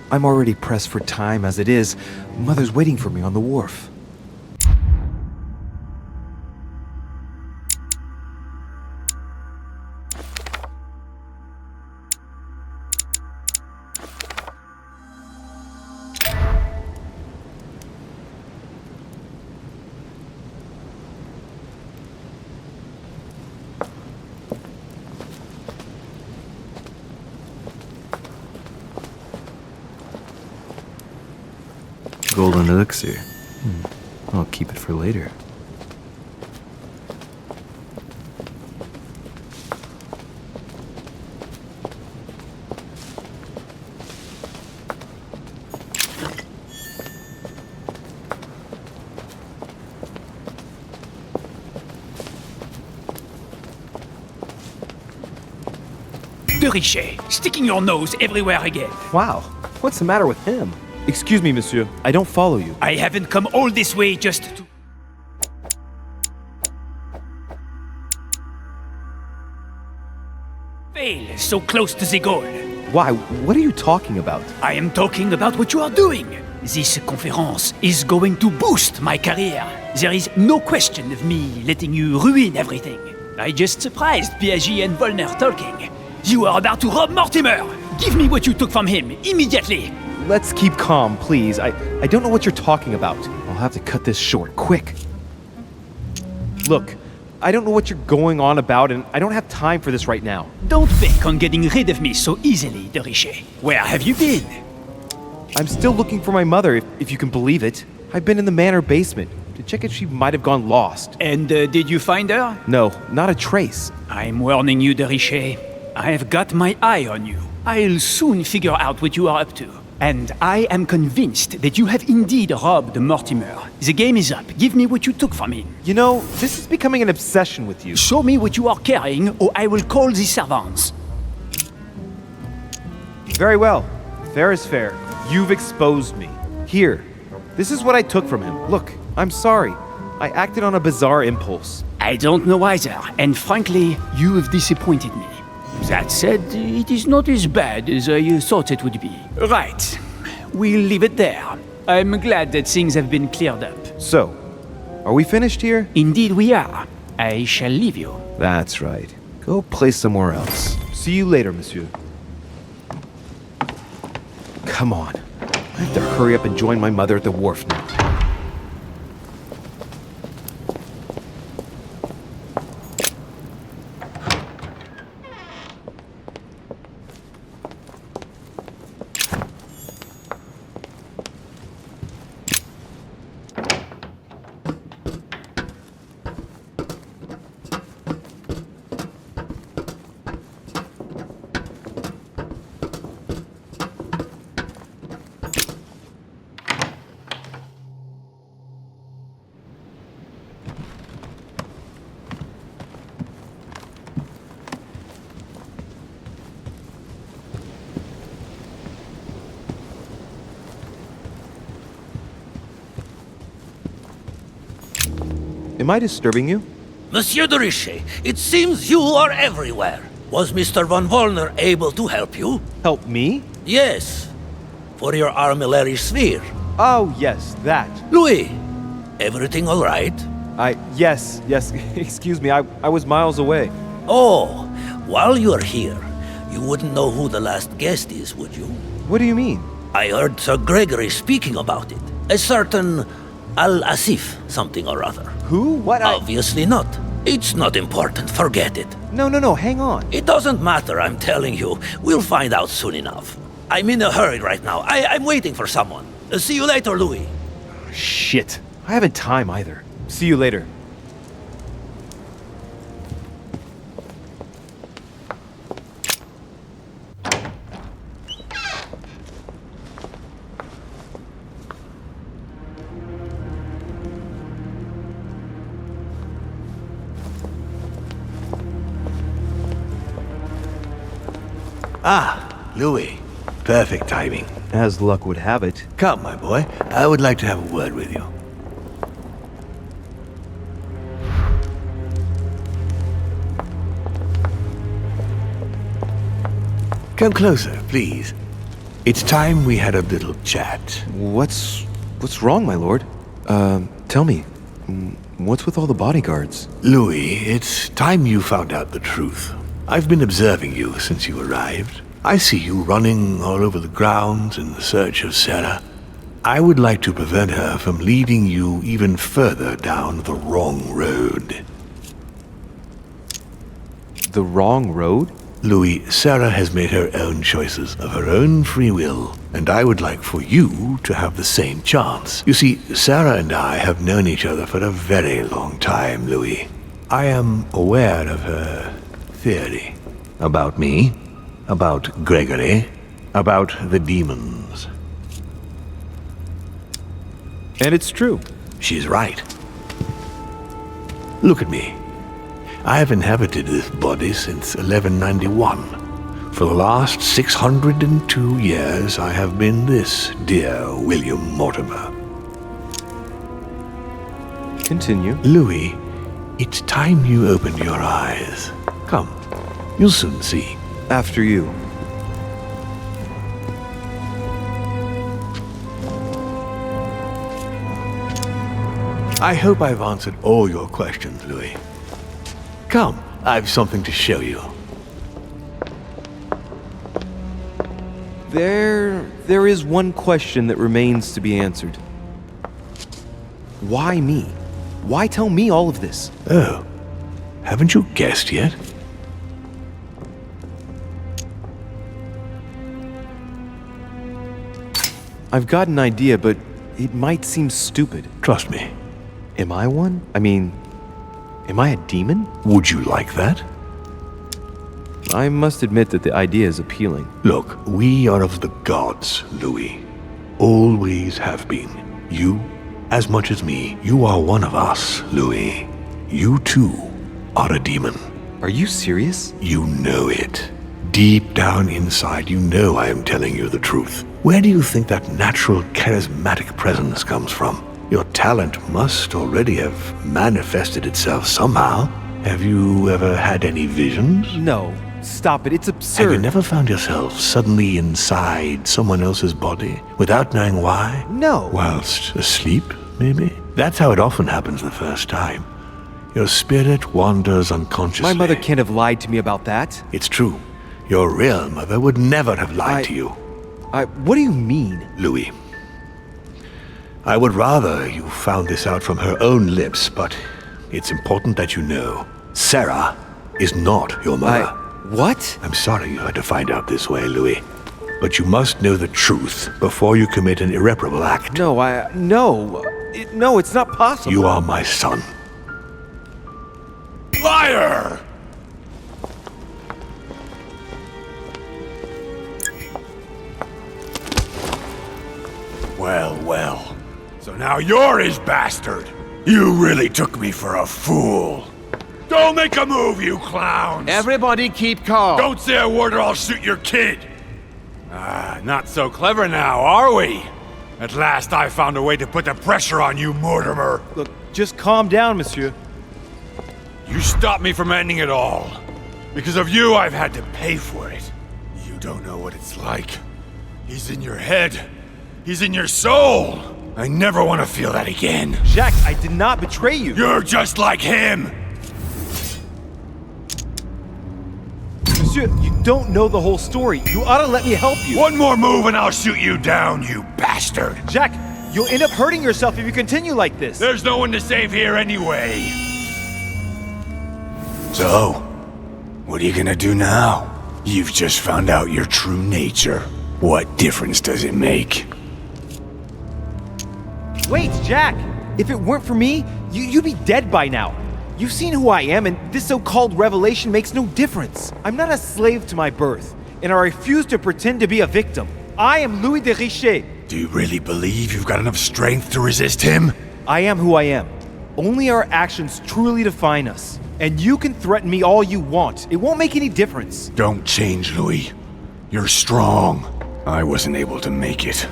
I'm already pressed for time as it is. Mother's waiting for me on the wharf. Golden elixir. I'll keep it for later. De Richet, sticking your nose everywhere again. Wow, what's the matter with him? Excuse me, monsieur. I don't follow you. I haven't come all this way just to... fail so close to the goal. Why? What are you talking about? I am talking about what you are doing. This conference is going to boost my career. There is no question of me letting you ruin everything. I just surprised Piaget and Volner talking. You are about to rob Mortimer. Give me what you took from him, immediately. Let's keep calm, please. I don't know what you're talking about. I'll have to cut this short, quick. Look, I don't know what you're going on about, and I don't have time for this right now. Don't bank on getting rid of me so easily, De Richet. Where have you been? I'm still looking for my mother, if you can believe it. I've been in the manor basement to check if she might have gone lost. And did you find her? No, not a trace. I'm warning you, De Richet. I have got my eye on you. I'll soon figure out what you are up to. And I am convinced that you have indeed robbed Mortimer. The game is up. Give me what you took from him. You know, this is becoming an obsession with you. Show me what you are carrying, or I will call the servants. Very well. Fair is fair. You've exposed me. Here. This is what I took from him. Look, I'm sorry. I acted on a bizarre impulse. I don't know either, and frankly, you have disappointed me. That said, it is not as bad as I thought it would be. Right. We'll leave it there. I'm glad that things have been cleared up. So, are we finished here? Indeed we are. I shall leave you. That's right. Go play somewhere else. See you later, monsieur. Come on. I have to hurry up and join my mother at the wharf now. Am I disturbing you? Monsieur de Richet, it seems you are everywhere. Was Mr. von Wollner able to help you? Help me? Yes. For your armillary sphere. Oh, yes, that. Louis, everything all right? Yes. Excuse me, I was miles away. Oh, while you're here, you wouldn't know who the last guest is, would you? What do you mean? I heard Sir Gregory speaking about it. A certain Al-Asif something or other. Who? What? Obviously not. It's not important, forget it. No, hang on. It doesn't matter, I'm telling you. We'll find out soon enough. I'm in a hurry right now. I'm waiting for someone. See you later, Louis. Shit. I haven't time either. See you later. Ah, Louis. Perfect timing. As luck would have it. Come, my boy. I would like to have a word with you. Come closer, please. It's time we had a little chat. What's wrong, my lord? Tell me, what's with all the bodyguards? Louis, it's time you found out the truth. I've been observing you since you arrived. I see you running all over the grounds in the search of Sarah. I would like to prevent her from leading you even further down the wrong road. The wrong road? Louis, Sarah has made her own choices of her own free will, and I would like for you to have the same chance. You see, Sarah and I have known each other for a very long time, Louis. I am aware of her theory. About me, about Gregory, about the demons. And it's true. She's right. Look at me. I have inhabited this body since 1191. For the last 602 years, I have been this dear William Mortimer. Continue. Louis, it's time you opened your eyes. Come, you'll soon see. After you. I hope I've answered all your questions, Louis. Come, I've something to show you. There is one question that remains to be answered. Why me? Why tell me all of this? Oh, haven't you guessed yet? I've got an idea, but it might seem stupid. Trust me. Am I one? I mean, am I a demon? Would you like that? I must admit that the idea is appealing. Look, we are of the gods, Louis. Always have been. You, as much as me, you are one of us, Louis. You too are a demon. Are you serious? You know it. Deep down inside, you know I am telling you the truth. Where do you think that natural, charismatic presence comes from? Your talent must already have manifested itself somehow. Have you ever had any visions? No. Stop it. It's absurd. Have you never found yourself suddenly inside someone else's body without knowing why? No. Whilst asleep, maybe? That's how it often happens the first time. Your spirit wanders unconsciously. My mother can't have lied to me about that. It's true. Your real mother would never have lied to you. What do you mean? Louis, I would rather you found this out from her own lips, but it's important that you know. Sarah is not your mother. What? I'm sorry you had to find out this way, Louis. But you must know the truth before you commit an irreparable act. No, no, it's not possible. You are my son. Liar! Well, well. So now you're his bastard. You really took me for a fool. Don't make a move, you clowns! Everybody keep calm. Don't say a word or I'll shoot your kid! Not so clever now, are we? At last I found a way to put the pressure on you, Mortimer. Look, just calm down, monsieur. You stopped me from ending it all. Because of you, I've had to pay for it. You don't know what it's like. He's in your head. He's in your soul. I never want to feel that again. Jack, I did not betray you. You're just like him! Monsieur, you don't know the whole story. You ought to let me help you. One more move and I'll shoot you down, you bastard! Jack, you'll end up hurting yourself if you continue like this. There's no one to save here anyway. So, what are you gonna do now? You've just found out your true nature. What difference does it make? Wait, Jack! If it weren't for me, you'd be dead by now. You've seen who I am, and this so-called revelation makes no difference. I'm not a slave to my birth, and I refuse to pretend to be a victim. I am Louis de Richet. Do you really believe you've got enough strength to resist him? I am who I am. Only our actions truly define us. And you can threaten me all you want. It won't make any difference. Don't change, Louis. You're strong. I wasn't able to make it.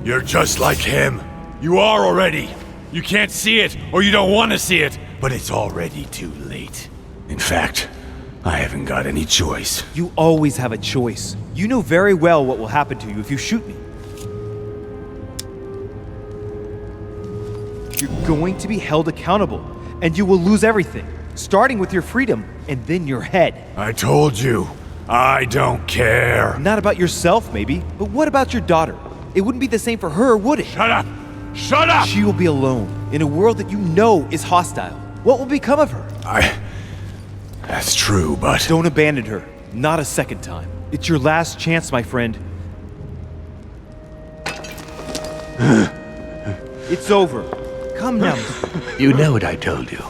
You're just like him. You are already. You can't see it, or you don't want to see it, but it's already too late. In fact, I haven't got any choice. You always have a choice. You know very well what will happen to you if you shoot me. You're going to be held accountable, and you will lose everything, starting with your freedom and then your head. I told you, I don't care. Not about yourself, maybe, but what about your daughter? It wouldn't be the same for her, would it? Shut up! Shut up! She will be alone, in a world that you know is hostile. What will become of her? That's true, but... Don't abandon her. Not a second time. It's your last chance, my friend. It's over. Come now. You know what I told you.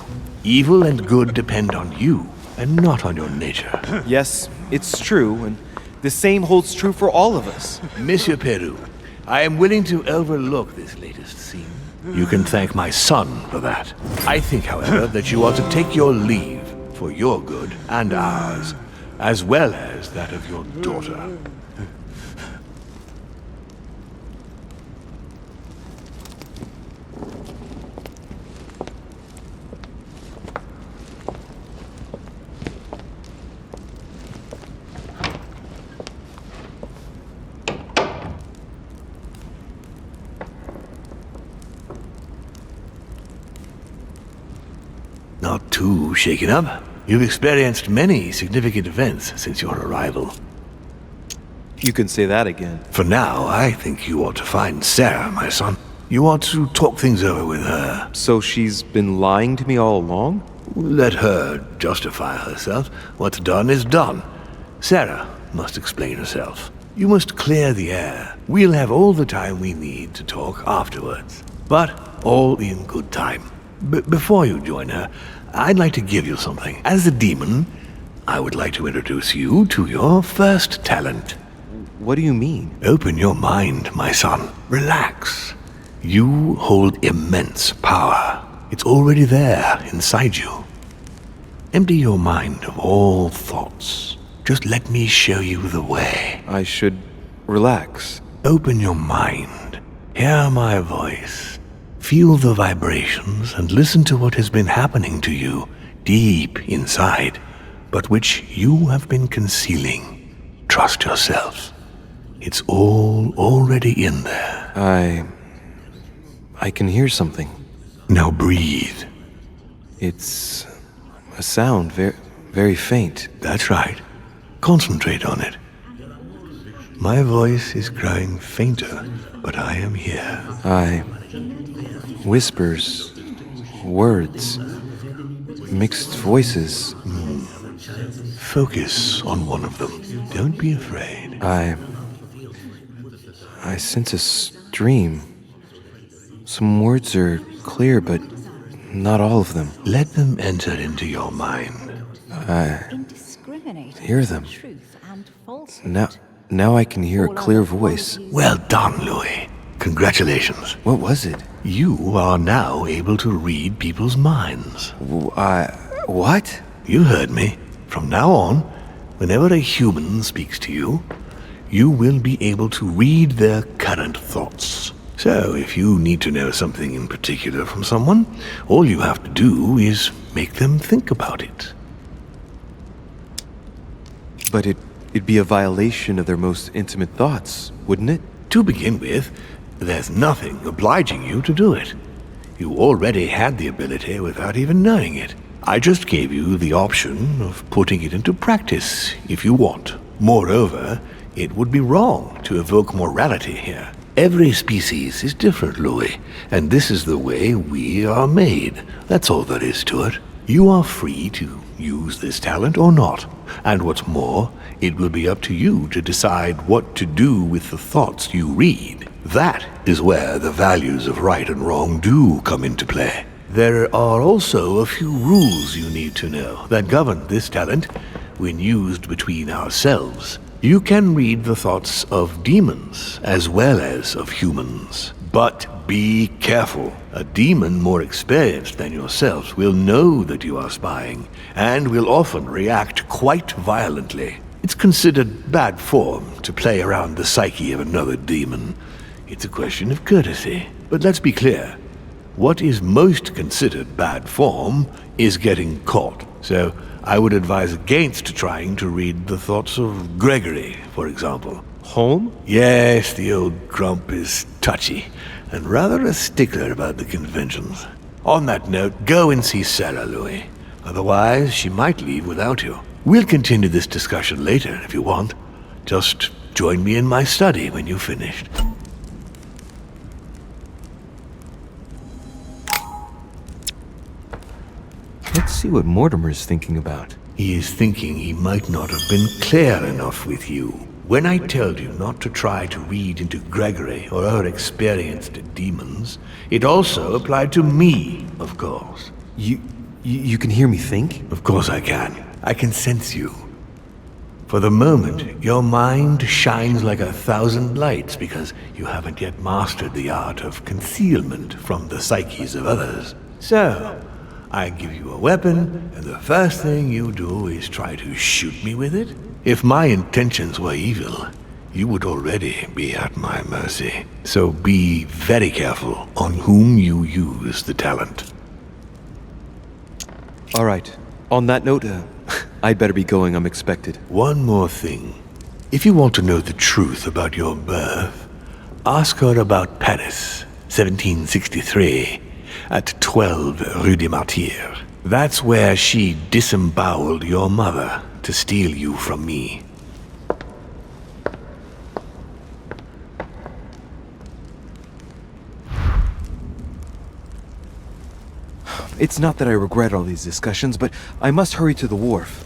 Evil and good depend on you, and not on your nature. Yes, it's true, and the same holds true for all of us. Monsieur Peru, I am willing to overlook this latest scene. You can thank my son for that. I think, however, that you ought to take your leave for your good and ours, as well as that of your daughter. Not too shaken up. You've experienced many significant events since your arrival. You can say that again. For now, I think you ought to find Sarah, my son. You ought to talk things over with her. So she's been lying to me all along? Let her justify herself. What's done is done. Sarah must explain herself. You must clear the air. We'll have all the time we need to talk afterwards. But all in good time. Before you join her, I'd like to give you something. As a demon, I would like to introduce you to your first talent. What do you mean? Open your mind, my son. Relax. You hold immense power. It's already there inside you. Empty your mind of all thoughts. Just let me show you the way. I should relax. Open your mind. Hear my voice. Feel the vibrations and listen to what has been happening to you deep inside, but which you have been concealing. Trust yourself. It's all already in there. I can hear something. Now breathe. It's a sound, very faint. That's right. Concentrate on it. My voice is growing fainter, but I am here. Whispers, words, mixed voices. Focus on one of them. Don't be afraid. I sense a stream. Some words are clear, but not all of them. Let them enter into your mind. Hear them. Now I can hear a clear voice. Well done, Louis. Congratulations. What was it? You are now able to read people's minds. What? You heard me. From now on, whenever a human speaks to you, you will be able to read their current thoughts. So, if you need to know something in particular from someone, all you have to do is make them think about it. But it'd be a violation of their most intimate thoughts, wouldn't it? To begin with, there's nothing obliging you to do it. You already had the ability without even knowing it. I just gave you the option of putting it into practice if you want. Moreover, it would be wrong to evoke morality here. Every species is different, Louis, and this is the way we are made. That's all there is to it. You are free to use this talent or not. And what's more, it will be up to you to decide what to do with the thoughts you read. That is where the values of right and wrong do come into play. There are also a few rules you need to know that govern this talent when used between ourselves. You can read the thoughts of demons as well as of humans. But be careful. A demon more experienced than yourself will know that you are spying and will often react quite violently. It's considered bad form to play around the psyche of another demon. It's a question of courtesy. But let's be clear. What is most considered bad form is getting caught. So I would advise against trying to read the thoughts of Gregory, for example. Home? Yes, the old grump is touchy, and rather a stickler about the conventions. On that note, go and see Sarah, Louis. Otherwise, she might leave without you. We'll continue this discussion later if you want. Just join me in my study when you've finished. Let's see what Mortimer's thinking about. He is thinking he might not have been clear enough with you. When I told you not to try to read into Gregory or her experienced demons, it also applied to me, of course. You can hear me think? Of course I can. I can sense you. For the moment, your mind shines like 1,000 lights because you haven't yet mastered the art of concealment from the psyches of others. So, I give you a weapon, and the first thing you do is try to shoot me with it? If my intentions were evil, you would already be at my mercy. So be very careful on whom you use the talent. All right. On that note, I'd better be going. I'm expected. One more thing. If you want to know the truth about your birth, ask her about Paris, 1763, at 12 Rue des Martyrs. That's where she disemboweled your mother to steal you from me. It's not that I regret all these discussions, but I must hurry to the wharf.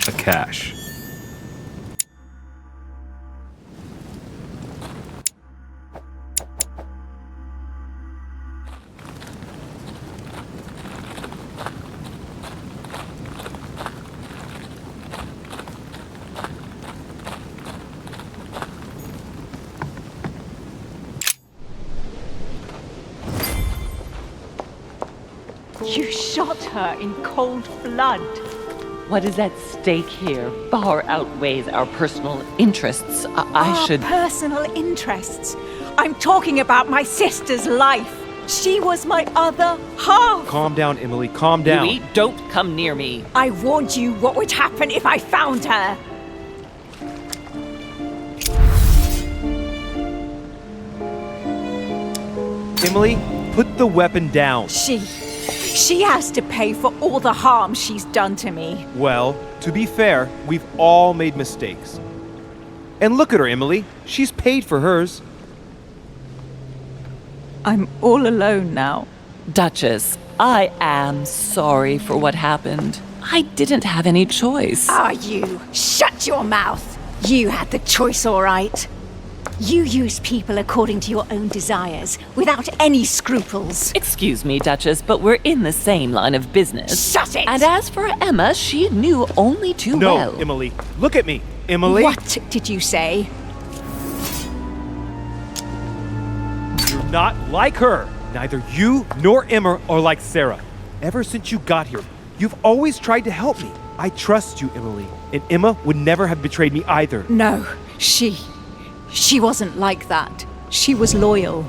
A cache. You shot her in cold blood. What is at stake here far outweighs our personal interests. I should... Personal interests. I'm talking about my sister's life. She was my other half. Calm down, Emily. Calm down. Louis, don't come near me. I warned you what would happen if I found her. Emily, put the weapon down. She has to pay for all the harm she's done to me. Well, to be fair, we've all made mistakes. And look at her, Emily. She's paid for hers. I'm all alone now. Duchess, I am sorry for what happened. I didn't have any choice. You? Shut your mouth. You had the choice, all right. You used people according to your own desires, without any scruples. Excuse me, Duchess, but we're in the same line of business. Shut it! And as for Emma, she knew only too well. No, Emily. Look at me. Emily. What did you say? You're not like her. Neither you nor Emma are like Sarah. Ever since you got here, you've always tried to help me. I trust you, Emily. And Emma would never have betrayed me either. No, She wasn't like that. She was loyal.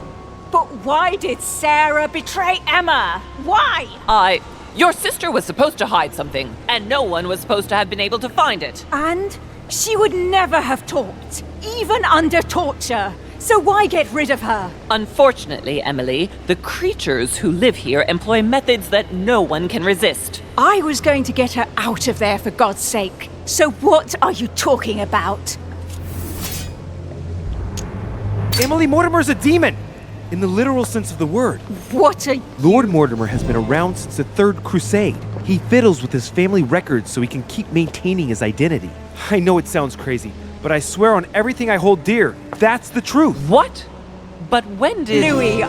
But why did Sarah betray Emma? Why? Your sister was supposed to hide something, and no one was supposed to have been able to find it. And she would never have talked, even under torture. So why get rid of her? Unfortunately, Emily, the creatures who live here employ methods that no one can resist. I was going to get her out of there for God's sake. So what are you talking about? Emily, Mortimer's a demon. in the literal sense of the word. What are... Lord Mortimer has been around since the Third Crusade. He fiddles with his family records so he can keep maintaining his identity. I know it sounds crazy, but I swear on everything I hold dear, that's the truth. What? But when did... Louis,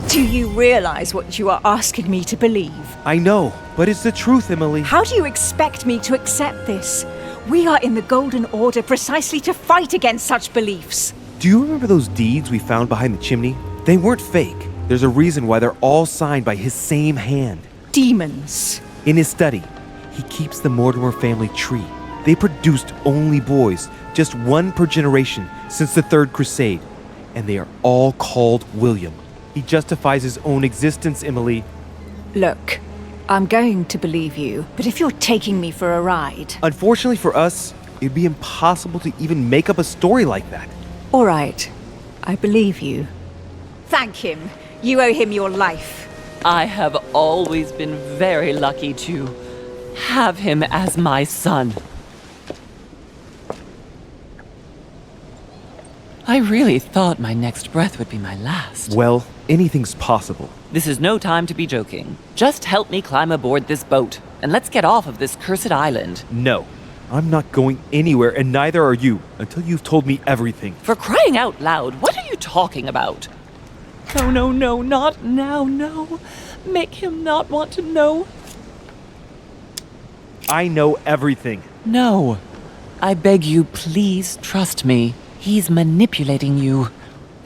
Do you realize what you are asking me to believe? I know, but it's the truth, Emily. How do you expect me to accept this? We are in the Golden Order precisely to fight against such beliefs. Do you remember those deeds we found behind the chimney? They weren't fake. There's a reason why they're all signed by his same hand. Demons. In his study, he keeps the Mortimer family tree. They produced only boys, just one per generation since the Third Crusade, and they are all called William. He justifies his own existence, Emily. Look, I'm going to believe you, but if you're taking me for a ride... Unfortunately for us, it'd be impossible to even make up a story like that. All right, I believe you. Thank him. You owe him your life. I have always been very lucky to have him as my son. I really thought my next breath would be my last. Well, anything's possible. This is no time to be joking. Just help me climb aboard this boat, and let's get off of this cursed island. No, I'm not going anywhere, and neither are you, until you've told me everything. For crying out loud, what are you talking about? No, not now, no. Make him not want to know. I know everything. No. I beg you, please trust me. He's manipulating you.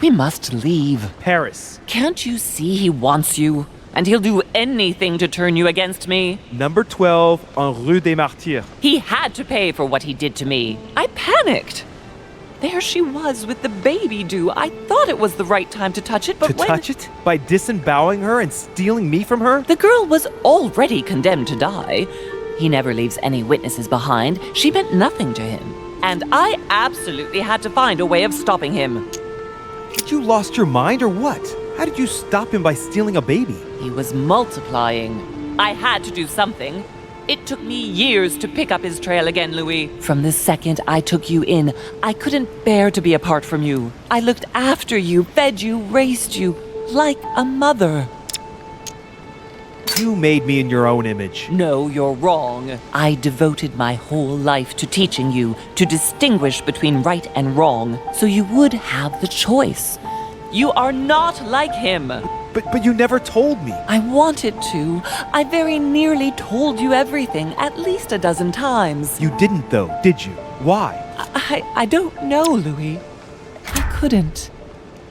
We must leave. Paris. Can't you see he wants you? And he'll do anything to turn you against me. Number 12 on Rue des Martyrs. He had to pay for what he did to me. I panicked. There she was with the baby due. I thought it was the right time to touch it, but touch it? By disemboweling her and stealing me from her? The girl was already condemned to die. He never leaves any witnesses behind. She meant nothing to him. And I absolutely had to find a way of stopping him. Did you lost your mind or what? How did you stop him by stealing a baby? He was multiplying. I had to do something. It took me years to pick up his trail again, Louis. From the second I took you in, I couldn't bear to be apart from you. I looked after you, fed you, raised you, like a mother. You made me in your own image. No, you're wrong. I devoted my whole life to teaching you to distinguish between right and wrong, so you would have the choice. You are not like him. But you never told me. I wanted to. I very nearly told you everything, at least a dozen times. You didn't though, did you? Why? I don't know, Louis. I couldn't.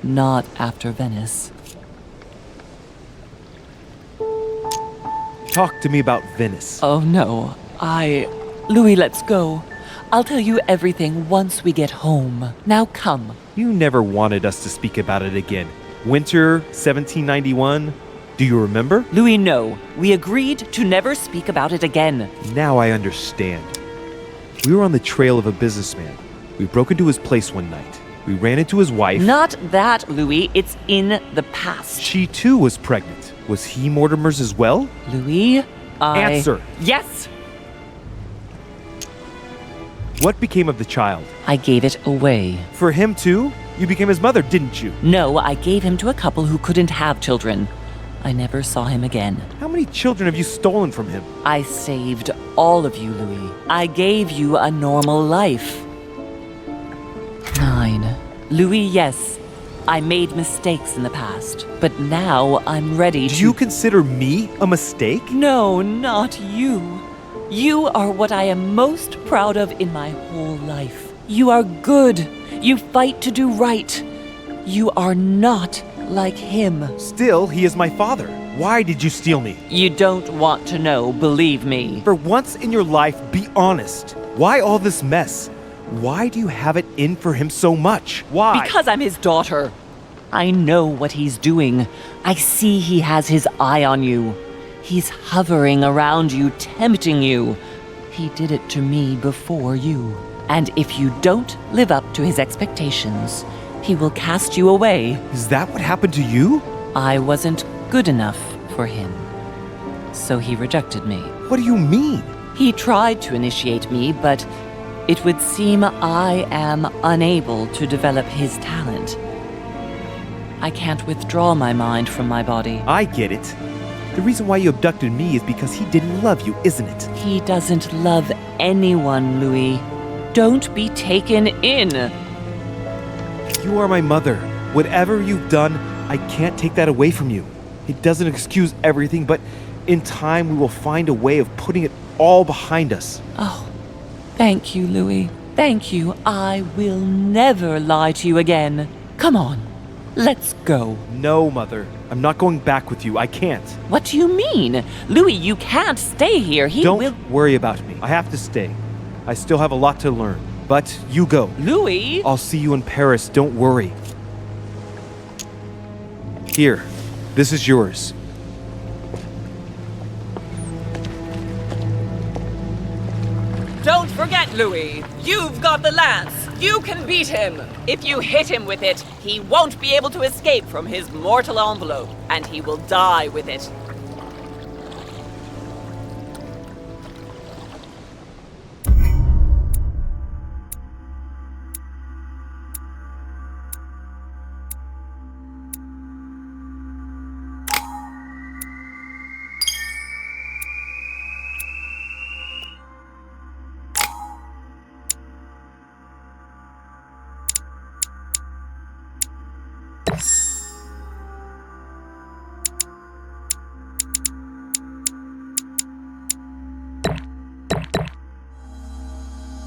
Not after Venice. Talk to me about Venice. Oh no. Louis, let's go. I'll tell you everything once we get home. Now come. You never wanted us to speak about it again. Winter 1791. Do you remember? Louis, no. We agreed to never speak about it again. Now I understand. We were on the trail of a businessman. We broke into his place one night. We ran into his wife. Not that, Louis. It's in the past. She too was pregnant. Was he Mortimer's as well? Louis, Answer. Yes! What became of the child? I gave it away. For him too? You became his mother, didn't you? No, I gave him to a couple who couldn't have children. I never saw him again. How many children have you stolen from him? I saved all of you, Louis. I gave you a normal life. 9. Louis, yes. I made mistakes in the past, but now I'm ready to... Do you consider me a mistake? No, not you. You are what I am most proud of in my whole life. You are good. You fight to do right. You are not like him. Still, he is my father. Why did you steal me? You don't want to know, believe me. For once in your life, be honest. Why all this mess? Why do you have it in for him so much? Why? Because I'm his daughter. I know what he's doing. I see he has his eye on you. He's hovering around you, tempting you. He did it to me before you. And if you don't live up to his expectations, he will cast you away. Is that what happened to you? I wasn't good enough for him. So he rejected me. What do you mean? He tried to initiate me, but it would seem I am unable to develop his talent. I can't withdraw my mind from my body. I get it. The reason why you abducted me is because he didn't love you, isn't it? He doesn't love anyone, Louis. Don't be taken in. You are my mother. Whatever you've done, I can't take that away from you. It doesn't excuse everything, but in time we will find a way of putting it all behind us. Oh, thank you, Louis. Thank you. I will never lie to you again. Come on, let's go. No, Mother. I'm not going back with you. I can't. What do you mean? Louis, you can't stay here. He Don't will... worry about me. I have to stay. I still have a lot to learn. But you go. Louis! I'll see you in Paris. Don't worry. Here. This is yours. Don't forget, Louis. You've got the lance. You can beat him. If you hit him with it, he won't be able to escape from his mortal envelope, and he will die with it.